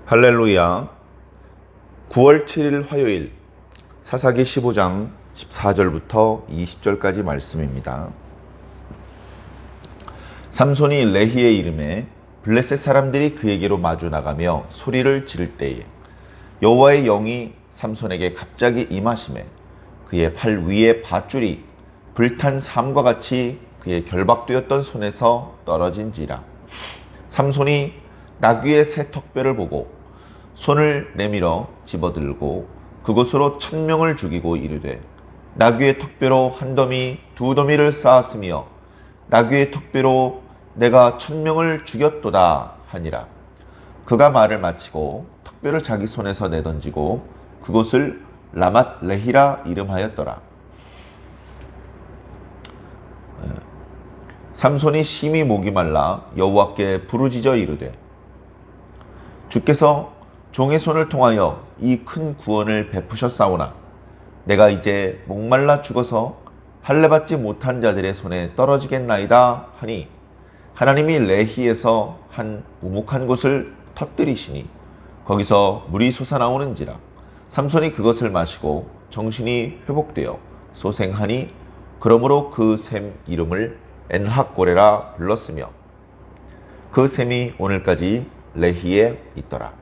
할렐루야. 9월 7일 화요일 사사기 15장 14절부터 20절까지 말씀입니다. 삼손이 레히의 이름에 블레셋 사람들이 그에게로 마주 나가며 소리를 지를 때에 여호와의 영이 삼손에게 갑자기 임하시매 그의 팔 위에 밧줄이 불탄 삼과 같이 그의 결박되었던 손에서 떨어진지라. 삼손이 나귀의 새 턱뼈를 보고 손을 내밀어 집어들고 그곳으로 1000명을 죽이고 이르되 나귀의 턱뼈로 한 더미 두 더미를 쌓았으며 나귀의 턱뼈로 내가 1000명을 죽였도다 하니라. 그가 말을 마치고 턱뼈를 자기 손에서 내던지고 그곳을 라맛 레히라 이름하였더라. 삼손이 심히 목이 말라 여호와께 부르짖어 이르되 주께서 종의 손을 통하여 이 큰 구원을 베푸셨사오나 내가 이제 목말라 죽어서 할례받지 못한 자들의 손에 떨어지겠나이다 하니 하나님이 레히에서 한 우묵한 곳을 터뜨리시니 거기서 물이 솟아나오는지라. 삼손이 그것을 마시고 정신이 회복되어 소생하니 그러므로 그 샘 이름을 엔학고레라 불렀으며 그 샘이 오늘까지 레히에 있더라.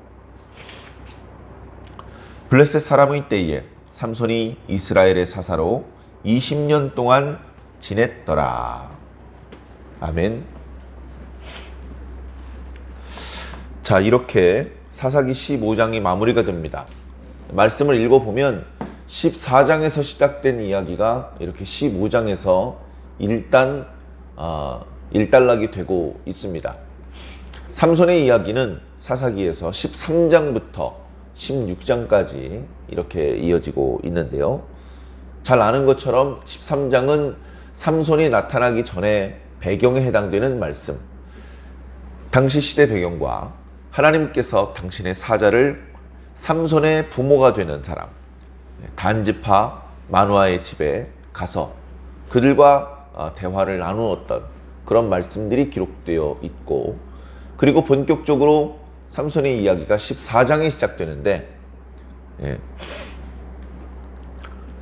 블레셋 사람의 때에 삼손이 이스라엘의 사사로 20년 동안 지냈더라. 아멘. 자, 이렇게 사사기 15장이 마무리가 됩니다. 말씀을 읽어보면 14장에서 시작된 이야기가 이렇게 15장에서 일단락이 되고 있습니다. 삼손의 이야기는 사사기에서 13장부터 16장까지 이렇게 이어지고 있는데요. 잘 아는 것처럼 13장은 삼손이 나타나기 전에 배경에 해당되는 말씀, 당시 시대 배경과 하나님께서 당신의 사자를 삼손의 부모가 되는 사람 단지파 마누아의 집에 가서 그들과 대화를 나누었던 그런 말씀들이 기록되어 있고, 그리고 본격적으로 삼손의 이야기가 14장에 시작되는데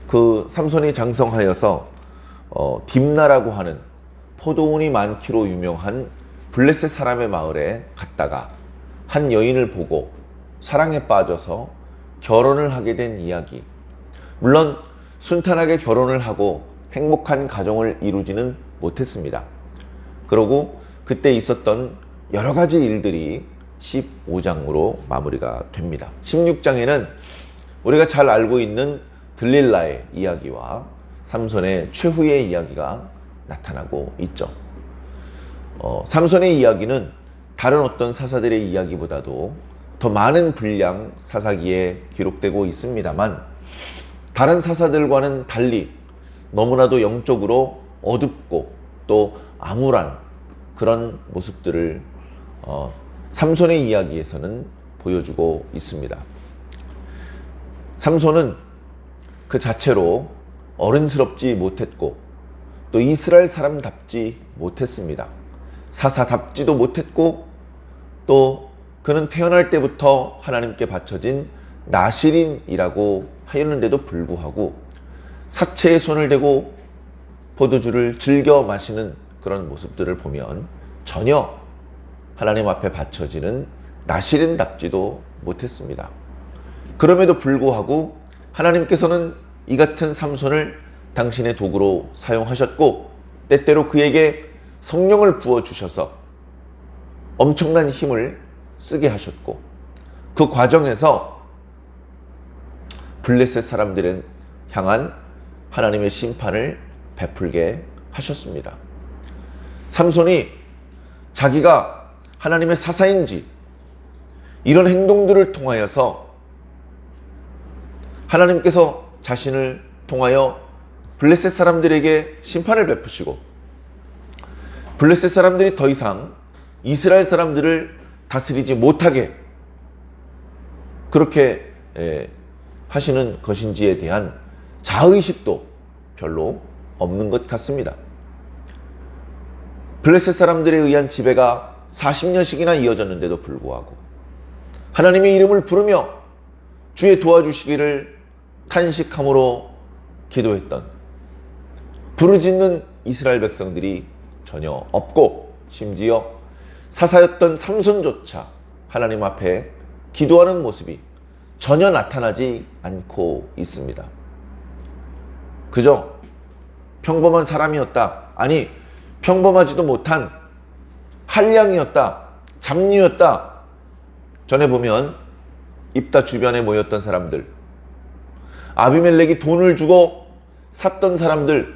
그 삼손이 장성하여서 딥나라고 하는 포도원이 많기로 유명한 블레셋 사람의 마을에 갔다가 한 여인을 보고 사랑에 빠져서 결혼을 하게 된 이야기. 물론 순탄하게 결혼을 하고 행복한 가정을 이루지는 못했습니다. 그러고 그때 있었던 여러 가지 일들이 15장으로 마무리가 됩니다. 16장에는 우리가 잘 알고 있는 들릴라의 이야기와 삼손의 최후의 이야기가 나타나고 있죠. 삼손의 이야기는 다른 어떤 사사들의 이야기보다도 더 많은 분량 사사기에 기록되고 있습니다만 다른 사사들과는 달리 너무나도 영적으로 어둡고 또 암울한 그런 모습들을 삼손의 이야기에서는 보여주고 있습니다. 삼손은 그 자체로 어른스럽지 못했고 또 이스라엘 사람답지 못했습니다. 사사답지도 못했고 또 그는 태어날 때부터 하나님께 바쳐진 나실인이라고 하였는데도 불구하고 사체에 손을 대고 포도주를 즐겨 마시는 그런 모습들을 보면 전혀 하나님 앞에 바쳐지는 나실인답지도 못했습니다. 그럼에도 불구하고 하나님께서는 이 같은 삼손을 당신의 도구로 사용하셨고 때때로 그에게 성령을 부어주셔서 엄청난 힘을 쓰게 하셨고 그 과정에서 블레셋 사람들은 향한 하나님의 심판을 베풀게 하셨습니다. 삼손이 자기가 하나님의 사사인지 이런 행동들을 통하여서 하나님께서 자신을 통하여 블레셋 사람들에게 심판을 베푸시고 블레셋 사람들이 더 이상 이스라엘 사람들을 다스리지 못하게 그렇게 하시는 것인지에 대한 자의식도 별로 없는 것 같습니다. 블레셋 사람들에 의한 지배가 40년씩이나 이어졌는데도 불구하고 하나님의 이름을 부르며 주의 도와주시기를 탄식함으로 기도했던 부르짖는 이스라엘 백성들이 전혀 없고, 심지어 사사였던 삼손조차 하나님 앞에 기도하는 모습이 전혀 나타나지 않고 있습니다. 그저 평범한 사람이었다, 아니 평범하지도 못한 한량이었다, 잡류였다. 전에 보면 입다 주변에 모였던 사람들, 아비멜렉이 돈을 주고 샀던 사람들,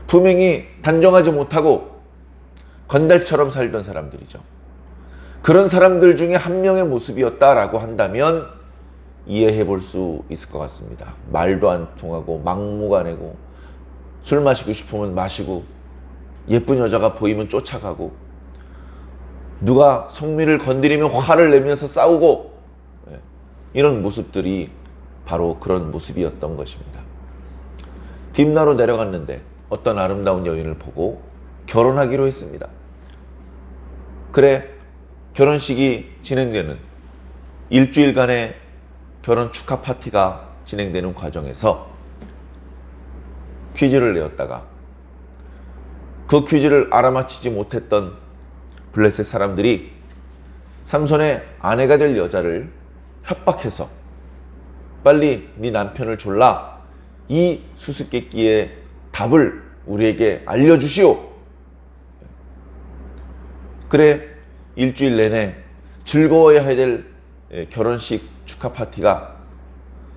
분명히 단정하지 못하고 건달처럼 살던 사람들이죠. 그런 사람들 중에 한 명의 모습이었다라고 한다면 이해해 볼 수 있을 것 같습니다. 말도 안 통하고 막무가내고, 술 마시고 싶으면 마시고, 예쁜 여자가 보이면 쫓아가고, 누가 성미를 건드리면 화를 내면서 싸우고, 이런 모습들이 바로 그런 모습이었던 것입니다. 딥나로 내려갔는데 어떤 아름다운 여인을 보고 결혼하기로 했습니다. 그래, 결혼식이 진행되는 일주일간의 결혼 축하 파티가 진행되는 과정에서 퀴즈를 내었다가 그 퀴즈를 알아맞히지 못했던 블레셋 사람들이 삼손의 아내가 될 여자를 협박해서 빨리 네 남편을 졸라, 이 수수께끼의 답을 우리에게 알려주시오. 그래, 일주일 내내 즐거워야 될 결혼식 축하 파티가,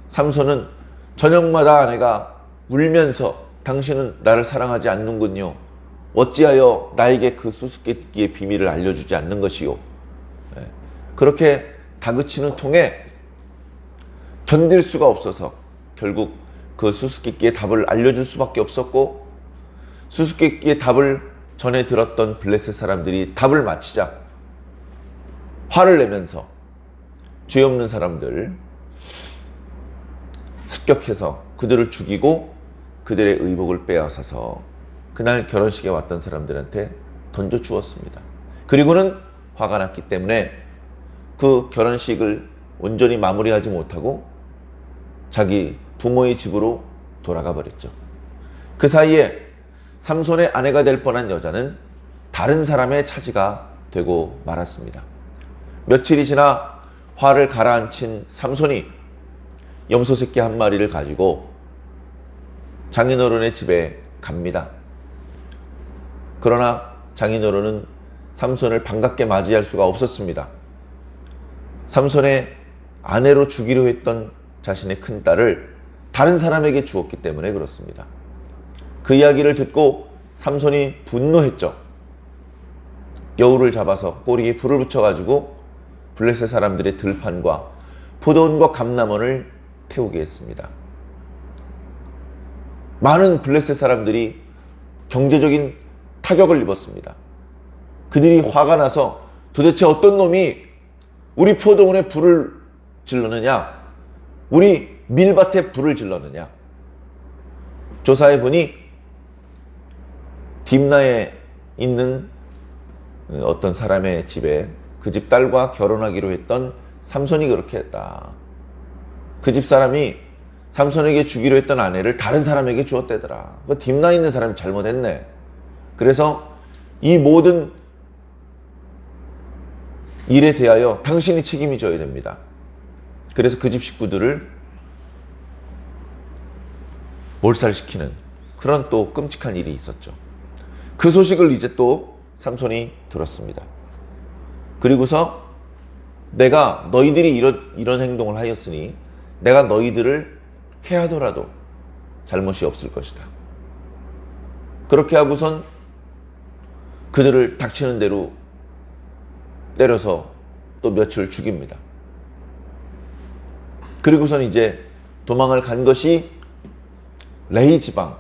삼손은 저녁마다 아내가 울면서 당신은 나를 사랑하지 않는군요. 어찌하여 나에게 그 수수께끼의 비밀을 알려주지 않는 것이요. 그렇게 다그치는 통에 견딜 수가 없어서 결국 그 수수께끼의 답을 알려줄 수밖에 없었고, 수수께끼의 답을 전에 들었던 블레셋 사람들이 답을 맞히자 화를 내면서 죄 없는 사람들 습격해서 그들을 죽이고 그들의 의복을 빼앗아서 그날 결혼식에 왔던 사람들한테 던져 주었습니다. 그리고는 화가 났기 때문에 그 결혼식을 온전히 마무리하지 못하고 자기 부모의 집으로 돌아가 버렸죠. 그 사이에 삼손의 아내가 될 뻔한 여자는 다른 사람의 차지가 되고 말았습니다. 며칠이 지나 화를 가라앉힌 삼손이 염소 새끼 한 마리를 가지고 장인어른의 집에 갑니다. 그러나 장인어른은 삼손을 반갑게 맞이할 수가 없었습니다. 삼손의 아내로 주기로 했던 자신의 큰딸을 다른 사람에게 주었기 때문에 그렇습니다. 그 이야기를 듣고 삼손이 분노했죠. 여우를 잡아서 꼬리에 불을 붙여가지고 블레셋 사람들의 들판과 포도원과 감람원을 태우게 했습니다. 많은 블레셋 사람들이 경제적인 타격을 입었습니다. 그들이 화가 나서 도대체 어떤 놈이 우리 포도원에 불을 질렀느냐, 우리 밀밭에 불을 질렀느냐. 조사해 보니 딥나에 있는 어떤 사람의 집에 그 집 딸과 결혼하기로 했던 삼손이 그렇게 했다. 그 집 사람이 삼손에게 주기로 했던 아내를 다른 사람에게 주었대더라. 그 딥나에 있는 사람이 잘못했네. 그래서 이 모든 일에 대하여 당신이 책임이 져야 됩니다. 그래서 그 집 식구들을 몰살시키는 그런 또 끔찍한 일이 있었죠. 그 소식을 이제 또 삼손이 들었습니다. 그리고서 내가 너희들이 이런 행동을 하였으니 내가 너희들을 해하더라도 잘못이 없을 것이다. 그렇게 하고선 그들을 닥치는 대로 때려서 또 며칠 죽입니다. 그리고선 이제 도망을 간 것이 레이 지방,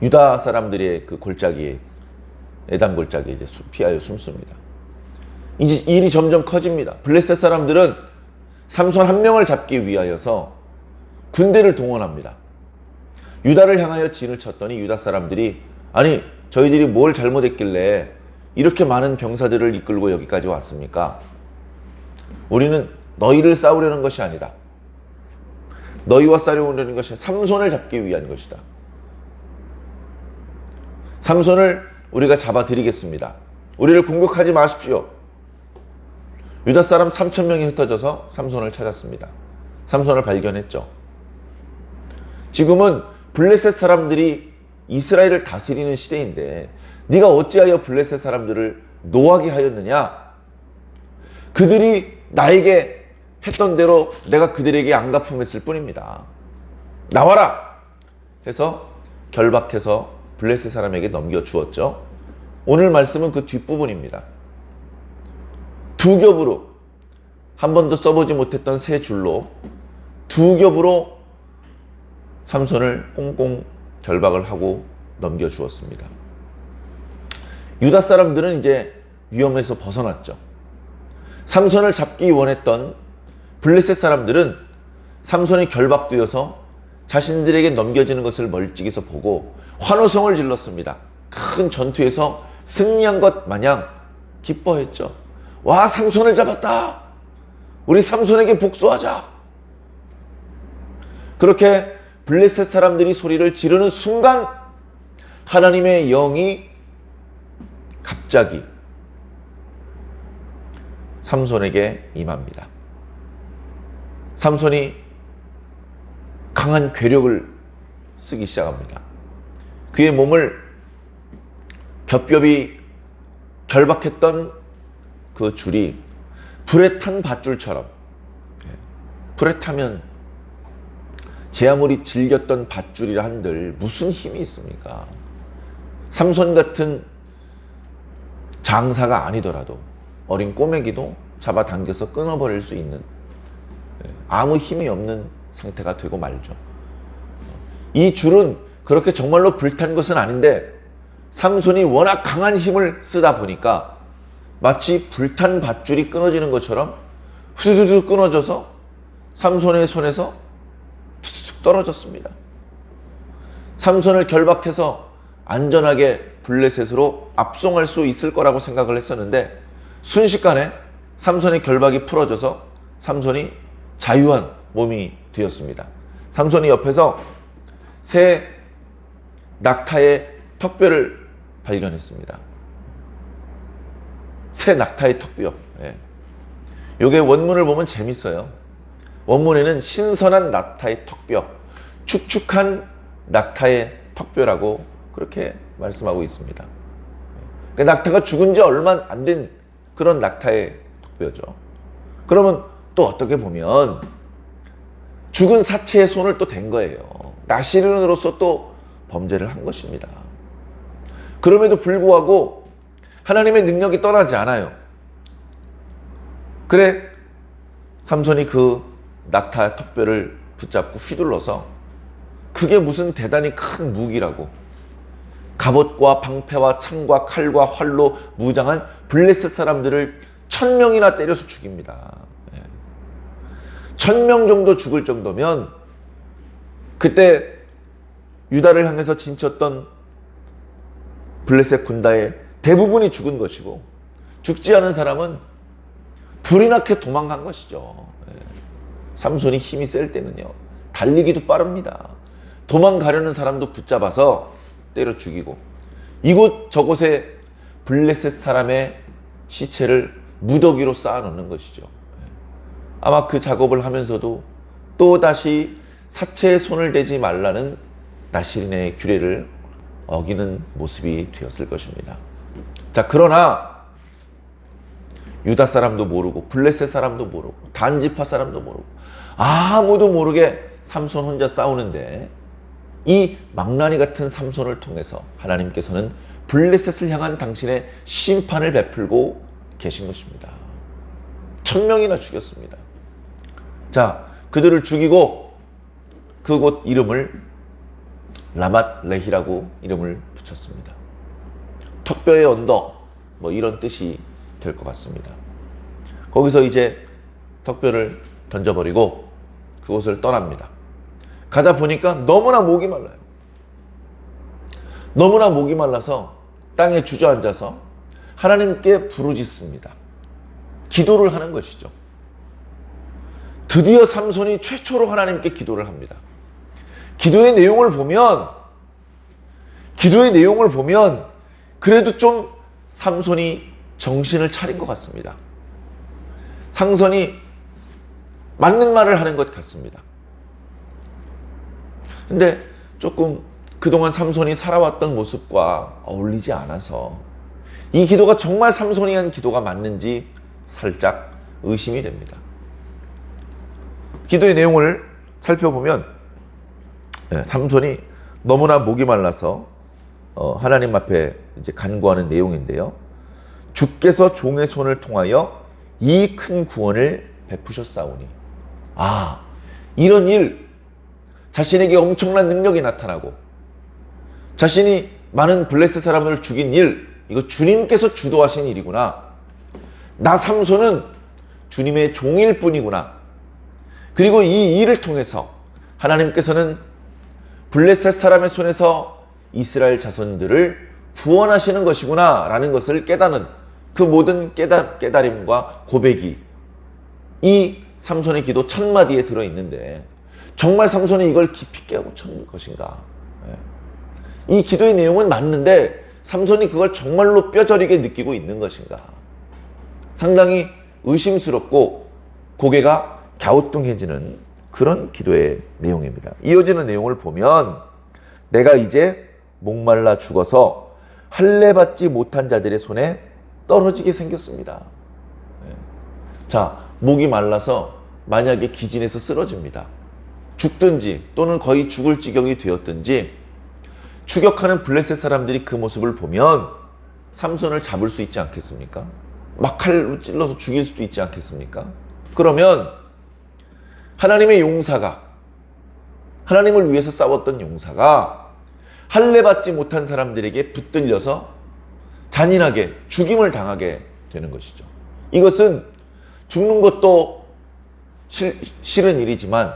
유다 사람들의 그 골짜기에, 에담 골짜기에 이제 피하여 숨습니다. 이제 일이 점점 커집니다. 블레셋 사람들은 삼손 한 명을 잡기 위하여서 군대를 동원합니다. 유다를 향하여 진을 쳤더니 유다 사람들이 아니 저희들이 뭘 잘못했길래 이렇게 많은 병사들을 이끌고 여기까지 왔습니까? 우리는 너희를 싸우려는 것이 아니다. 너희와 싸우려는 것이 삼손을 잡기 위한 것이다. 삼손을 우리가 잡아드리겠습니다. 우리를 공격하지 마십시오. 유다 사람 3,000명이 흩어져서 삼손을 찾았습니다. 삼손을 발견했죠. 지금은 블레셋 사람들이 이스라엘을 다스리는 시대인데 네가 어찌하여 블레셋 사람들을 노하게 하였느냐? 그들이 나에게 했던 대로 내가 그들에게 안 갚음했을 뿐입니다. 나와라! 해서 결박해서 블레셋 사람에게 넘겨주었죠. 오늘 말씀은 그 뒷부분입니다. 두 겹으로, 한 번도 써보지 못했던 새 줄로 두 겹으로 삼손을 꽁꽁 결박을 하고 넘겨주었습니다. 유다 사람들은 이제 위험에서 벗어났죠. 삼손을 잡기 원했던 블레셋 사람들은 삼손이 결박되어서 자신들에게 넘겨지는 것을 멀찍이서 보고 환호성을 질렀습니다. 큰 전투에서 승리한 것 마냥 기뻐했죠. 와, 삼손을 잡았다. 우리 삼손에게 복수하자. 그렇게 블레셋 사람들이 소리를 지르는 순간 하나님의 영이 갑자기 삼손에게 임합니다. 삼손이 강한 괴력을 쓰기 시작합니다. 그의 몸을 겹겹이 결박했던 그 줄이 불에 탄 밧줄처럼, 불에 타면 제 아무리 질겼던 밧줄이라 한들 무슨 힘이 있습니까? 삼손 같은 장사가 아니더라도 어린 꼬매기도 잡아당겨서 끊어버릴 수 있는 아무 힘이 없는 상태가 되고 말죠. 이 줄은 그렇게 정말로 불탄 것은 아닌데 삼손이 워낙 강한 힘을 쓰다 보니까 마치 불탄 밧줄이 끊어지는 것처럼 후두두두 끊어져서 삼손의 손에서 툭툭 떨어졌습니다. 삼손을 결박해서 안전하게 블레셋으로 압송할 수 있을 거라고 생각을 했었는데 순식간에 삼손의 결박이 풀어져서 삼손이 자유한 몸이 되었습니다. 삼손이 옆에서 새 낙타의 턱뼈를 발견했습니다. 새 낙타의 턱뼈. 요게 원문을 보면 재밌어요. 원문에는 신선한 낙타의 턱뼈, 축축한 낙타의 턱뼈라고 그렇게 말씀하고 있습니다. 낙타가 죽은 지 얼마 안 된 그런 낙타의 턱뼈죠. 그러면 또 어떻게 보면 죽은 사체의 손을 또 댄 거예요. 나시린으로서 또 범죄를 한 것입니다. 그럼에도 불구하고 하나님의 능력이 떠나지 않아요. 그래, 삼손이 그 낙타 턱뼈를 붙잡고 휘둘러서 그게 무슨 대단히 큰 무기라고, 갑옷과 방패와 창과 칼과 활로 무장한 블레셋 사람들을 1,000명이나 때려서 죽입니다. 1,000명 정도 죽을 정도면 그때 유다를 향해서 진쳤던 블레셋 군다의 대부분이 죽은 것이고, 죽지 않은 사람은 불이 나게 도망간 것이죠. 삼손이 힘이 셀 때는요, 달리기도 빠릅니다. 도망가려는 사람도 붙잡아서 때려 죽이고, 이곳 저곳에 블레셋 사람의 시체를 무더기로 쌓아놓는 것이죠. 아마 그 작업을 하면서도 또다시 사체에 손을 대지 말라는 나시린의 규례를 어기는 모습이 되었을 것입니다. 자, 그러나 유다 사람도 모르고 블레셋 사람도 모르고 단지파 사람도 모르고 아무도 모르게 삼손 혼자 싸우는데, 이 망나니 같은 삼손을 통해서 하나님께서는 블레셋을 향한 당신의 심판을 베풀고 계신 것입니다. 1,000명이나 죽였습니다. 자, 그들을 죽이고 그곳 이름을 라맛 레히라고 이름을 붙였습니다. 턱뼈의 언덕, 뭐 이런 뜻이 될 것 같습니다. 거기서 이제 턱뼈를 던져버리고 그곳을 떠납니다. 가다 보니까 너무나 목이 말라요. 너무나 목이 말라서 땅에 주저앉아서 하나님께 부르짖습니다. 기도를 하는 것이죠. 드디어 삼손이 최초로 하나님께 기도를 합니다. 기도의 내용을 보면 그래도 좀 삼손이 정신을 차린 것 같습니다. 삼손이 맞는 말을 하는 것 같습니다. 근데 조금 그동안 삼손이 살아왔던 모습과 어울리지 않아서 이 기도가 정말 삼손이 한 기도가 맞는지 살짝 의심이 됩니다. 기도의 내용을 살펴보면 삼손이 너무나 목이 말라서 하나님 앞에 이제 간구하는 내용인데요. 주께서 종의 손을 통하여 이 큰 구원을 베푸셨사오니. 이런 일, 자신에게 엄청난 능력이 나타나고 자신이 많은 블레셋 사람을 죽인 일, 이거 주님께서 주도하신 일이구나. 나 삼손은 주님의 종일 뿐이구나. 그리고 이 일을 통해서 하나님께서는 블레셋 사람의 손에서 이스라엘 자손들을 구원하시는 것이구나 라는 것을 깨닫는 그 모든 깨달음과 고백이 이 삼손의 기도 첫 마디에 들어있는데, 정말 삼손이 이걸 깊이 깨우친 것인가? 이 기도의 내용은 맞는데 삼손이 그걸 정말로 뼈저리게 느끼고 있는 것인가? 상당히 의심스럽고 고개가 갸우뚱해지는 그런 기도의 내용입니다. 이어지는 내용을 보면 내가 이제 목말라 죽어서 할례받지 못한 자들의 손에 떨어지게 생겼습니다. 자, 목이 말라서 만약에 기진에서 쓰러집니다. 죽든지 또는 거의 죽을 지경이 되었든지 추격하는 블레셋 사람들이 그 모습을 보면 삼손을 잡을 수 있지 않겠습니까? 막 칼로 찔러서 죽일 수도 있지 않겠습니까? 그러면 하나님의 용사가, 하나님을 위해서 싸웠던 용사가 할례받지 못한 사람들에게 붙들려서 잔인하게 죽임을 당하게 되는 것이죠. 이것은 죽는 것도 싫은 일이지만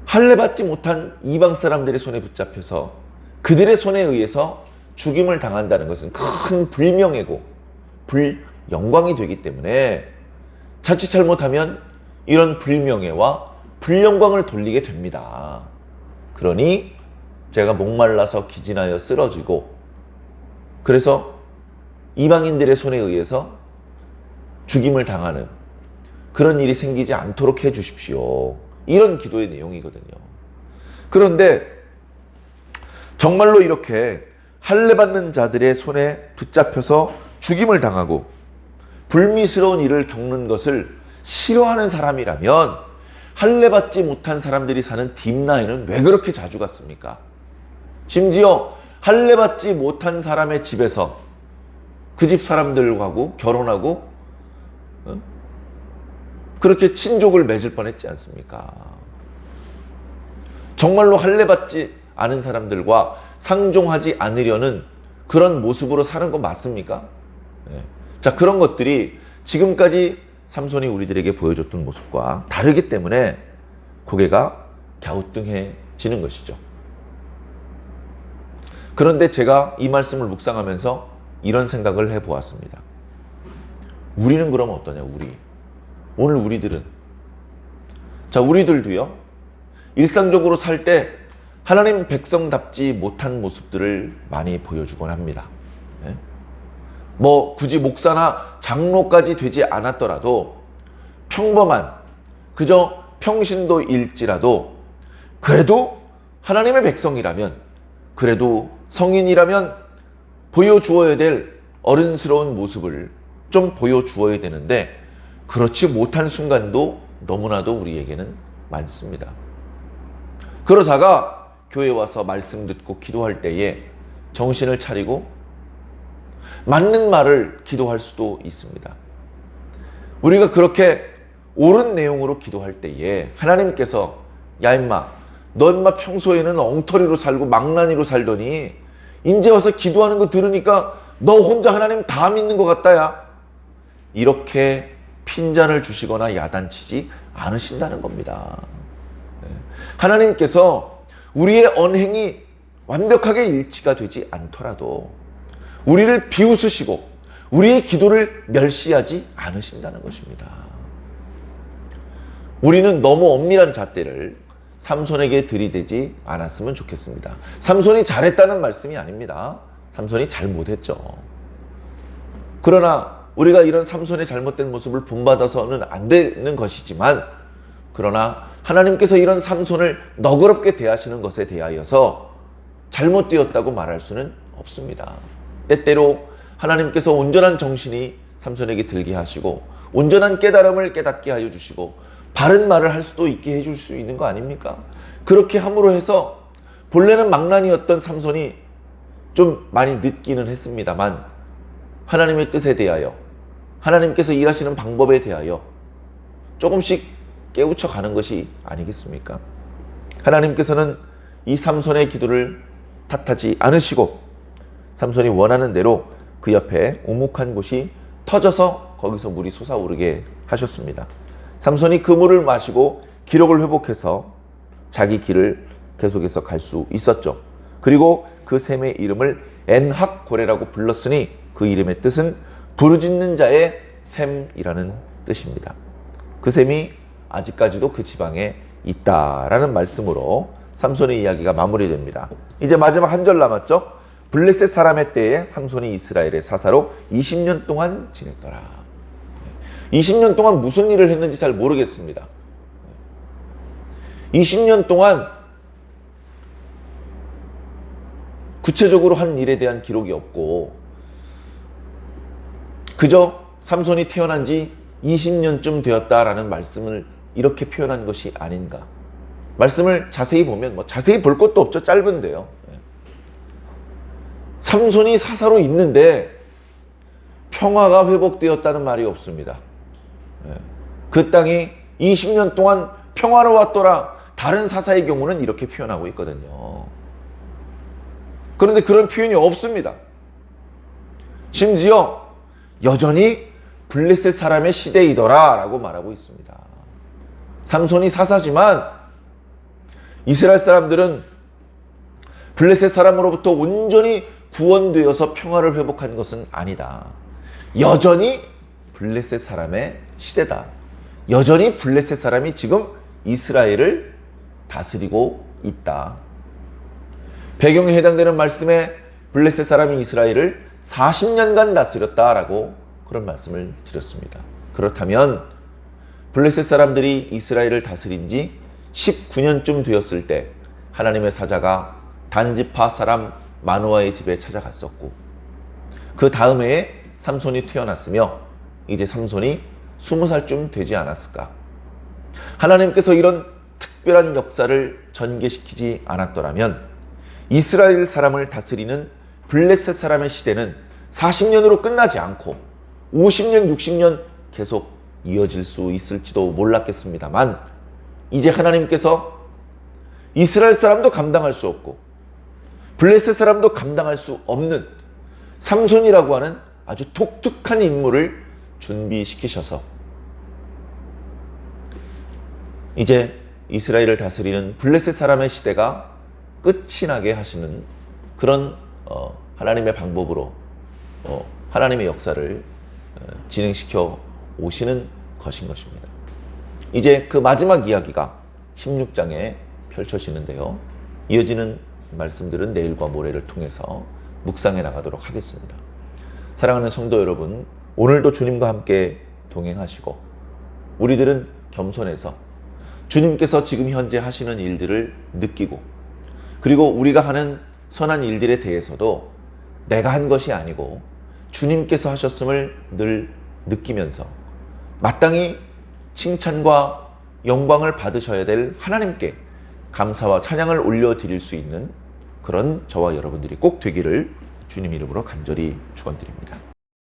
할례받지 못한 이방 사람들의 손에 붙잡혀서 그들의 손에 의해서 죽임을 당한다는 것은 큰 불명예고 불영광이 되기 때문에 자칫 잘못하면 이런 불명예와 불영광을 돌리게 됩니다. 그러니 제가 목말라서 기진하여 쓰러지고 그래서 이방인들의 손에 의해서 죽임을 당하는 그런 일이 생기지 않도록 해 주십시오. 이런 기도의 내용이거든요. 그런데 정말로 이렇게 할례받는 자들의 손에 붙잡혀서 죽임을 당하고 불미스러운 일을 겪는 것을 싫어하는 사람이라면 할례받지 못한 사람들이 사는 딥나인은 왜 그렇게 자주 갔습니까? 심지어 할례받지 못한 사람의 집에서 그 집 사람들하고 결혼하고 그렇게 친족을 맺을 뻔했지 않습니까? 정말로 할례받지 않은 사람들과 상종하지 않으려는 그런 모습으로 사는 거 맞습니까? 자, 그런 것들이 지금까지 삼손이 우리들에게 보여줬던 모습과 다르기 때문에 고개가 갸우뚱해지는 것이죠. 그런데 제가 이 말씀을 묵상하면서 이런 생각을 해보았습니다. 우리는 그럼 어떠냐, 오늘 우리들은. 자, 우리들도요, 일상적으로 살 때 하나님 백성답지 못한 모습들을 많이 보여주곤 합니다. 뭐 굳이 목사나 장로까지 되지 않았더라도 평범한 그저 평신도일지라도 그래도 하나님의 백성이라면, 그래도 성인이라면 보여주어야 될 어른스러운 모습을 좀 보여주어야 되는데 그렇지 못한 순간도 너무나도 우리에게는 많습니다. 그러다가 교회 와서 말씀 듣고 기도할 때에 정신을 차리고 맞는 말을 기도할 수도 있습니다. 우리가 그렇게 옳은 내용으로 기도할 때에 하나님께서 야 임마, 너 임마 평소에는 엉터리로 살고 망나니로 살더니 이제 와서 기도하는 거 들으니까 너 혼자 하나님 다 믿는 것 같다 야, 이렇게 핀잔을 주시거나 야단치지 않으신다는 겁니다. 하나님께서 우리의 언행이 완벽하게 일치가 되지 않더라도 우리를 비웃으시고 우리의 기도를 멸시하지 않으신다는 것입니다. 우리는 너무 엄밀한 잣대를 삼손에게 들이대지 않았으면 좋겠습니다. 삼손이 잘했다는 말씀이 아닙니다. 삼손이 잘못했죠. 그러나 우리가 이런 삼손의 잘못된 모습을 본받아서는 안 되는 것이지만, 그러나 하나님께서 이런 삼손을 너그럽게 대하시는 것에 대하여서 잘못되었다고 말할 수는 없습니다. 때때로 하나님께서 온전한 정신이 삼손에게 들게 하시고 온전한 깨달음을 깨닫게 하여 주시고 바른 말을 할 수도 있게 해줄 수 있는 거 아닙니까? 그렇게 함으로 해서 본래는 망난이었던 삼손이 좀 많이 늦기는 했습니다만, 하나님의 뜻에 대하여, 하나님께서 일하시는 방법에 대하여 조금씩 깨우쳐 가는 것이 아니겠습니까? 하나님께서는 이 삼손의 기도를 탓하지 않으시고 삼손이 원하는 대로 그 옆에 오목한 곳이 터져서 거기서 물이 솟아오르게 하셨습니다. 삼손이 그 물을 마시고 기력을 회복해서 자기 길을 계속해서 갈 수 있었죠. 그리고 그 샘의 이름을 엔학고레라고 불렀으니 그 이름의 뜻은 부르짖는 자의 샘이라는 뜻입니다. 그 샘이 아직까지도 그 지방에 있다라는 말씀으로 삼손의 이야기가 마무리됩니다. 이제 마지막 한 절 남았죠. 블레셋 사람의 때에 삼손이 이스라엘의 사사로 20년 동안 지냈더라. 20년 동안 무슨 일을 했는지 잘 모르겠습니다. 20년 동안 구체적으로 한 일에 대한 기록이 없고 그저 삼손이 태어난 지 20년쯤 되었다라는 말씀을 이렇게 표현한 것이 아닌가. 말씀을 자세히 보면 자세히 볼 것도 없죠. 짧은데요. 삼손이 사사로 있는데 평화가 회복되었다는 말이 없습니다. 그 땅이 20년 동안 평화로웠더라. 다른 사사의 경우는 이렇게 표현하고 있거든요. 그런데 그런 표현이 없습니다. 심지어 여전히 블레셋 사람의 시대이더라 라고 말하고 있습니다. 삼손이 사사지만 이스라엘 사람들은 블레셋 사람으로부터 온전히 구원되어서 평화를 회복한 것은 아니다. 여전히 블레셋 사람의 시대다. 여전히 블레셋 사람이 지금 이스라엘을 다스리고 있다. 배경에 해당되는 말씀에 블레셋 사람이 이스라엘을 40년간 다스렸다라고 그런 말씀을 드렸습니다. 그렇다면 블레셋 사람들이 이스라엘을 다스린 지 19년쯤 되었을 때 하나님의 사자가 단지파 사람 마노아의 집에 찾아갔었고, 그 다음 해에 삼손이 태어났으며 이제 삼손이 20살쯤 되지 않았을까. 하나님께서 이런 특별한 역사를 전개시키지 않았더라면 이스라엘 사람을 다스리는 블레셋 사람의 시대는 40년으로 끝나지 않고 50년, 60년 계속 이어질 수 있을지도 몰랐겠습니다만, 이제 하나님께서 이스라엘 사람도 감당할 수 없고 블레셋 사람도 감당할 수 없는 삼손이라고 하는 아주 독특한 인물을 준비시키셔서 이제 이스라엘을 다스리는 블레셋 사람의 시대가 끝이 나게 하시는 그런 하나님의 방법으로 하나님의 역사를 진행시켜 오시는 것인 것입니다. 이제 그 마지막 이야기가 16장에 펼쳐지는데요. 이어지는 말씀들은 내일과 모레를 통해서 묵상해 나가도록 하겠습니다. 사랑하는 성도 여러분, 오늘도 주님과 함께 동행하시고 우리들은 겸손해서 주님께서 지금 현재 하시는 일들을 느끼고, 그리고 우리가 하는 선한 일들에 대해서도 내가 한 것이 아니고 주님께서 하셨음을 늘 느끼면서 마땅히 칭찬과 영광을 받으셔야 될 하나님께 감사와 찬양을 올려드릴 수 있는 그런 저와 여러분들이 꼭 되기를 주님 이름으로 간절히 축원드립니다.